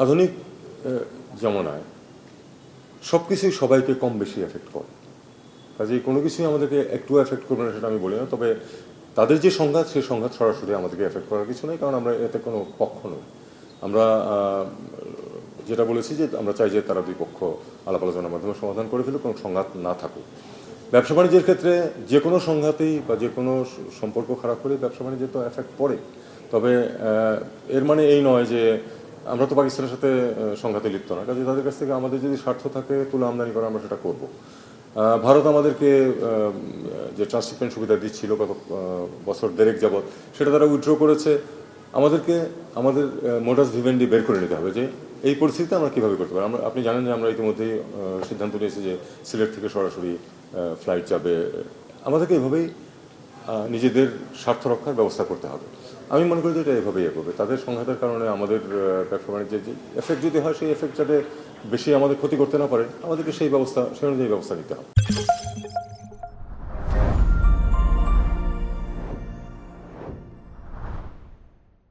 আধুনিক জমানায় সব কিছুই সবাইকে কম বেশি এফেক্ট করে, কাজেই কোনো কিছুই আমাদেরকে একটু এফেক্ট করবে না সেটা আমি বলি না। তবে তাদের যে সংঘাত, সেই সংঘাত সরাসরি আমাদেরকে এফেক্ট করার কিছু নেই, কারণ আমরা এতে কোনো পক্ষ নই। আমরা যেটা বলেছি যে আমরা চাই যে তারা দুই পক্ষ আলাপ আলোচনার মাধ্যমে সমাধান করে ফেলে, কোনো সংঘাত না থাকুক। ব্যবসা বাণিজ্যের ক্ষেত্রে যে কোনো সংঘাতেই বা যে কোনো সম্পর্ক খারাপ হলে ব্যবসা বাণিজ্যে তো এফেক্ট পড়ে। তবে এর মানে এই নয় যে আমরা তো পাকিস্তানের সাথে সংঘাতে লিপ্ত না, কাজে তাদের কাছ থেকে আমাদের যদি স্বার্থ থাকে তুলা আমদানি করা, আমরা সেটা করব। ভারত আমাদেরকে যে ট্রান্সশিপমেন্ট সুবিধা দিচ্ছিল গত বছর দেড়েক যাবৎ, সেটা তারা উইথড্র করেছে। আমাদেরকে আমাদের মোডাস ভিভেন্ডি বের করে নিতে হবে যে এই পরিস্থিতিতে আমরা কীভাবে করতে পারি। আপনি জানেন যে আমরা ইতিমধ্যেই সিদ্ধান্ত নিয়েছি যে সিলেট থেকে সরাসরি ফ্লাইট যাবে। আমাদেরকে এভাবেই নিজেদের স্বার্থ রক্ষার ব্যবস্থা করতে হবে। আমি মনে করি যে এটা এভাবেই এগোবে। তাদের সংঘাতের কারণে আমাদের ব্যবসা বাণিজ্যের যে এফেক্ট যদি হয়, সেই এফেক্ট যাতে বেশি আমাদের ক্ষতি করতে না পারে, আমাদেরকে সেই অনুযায়ী ব্যবস্থা নিতে হবে।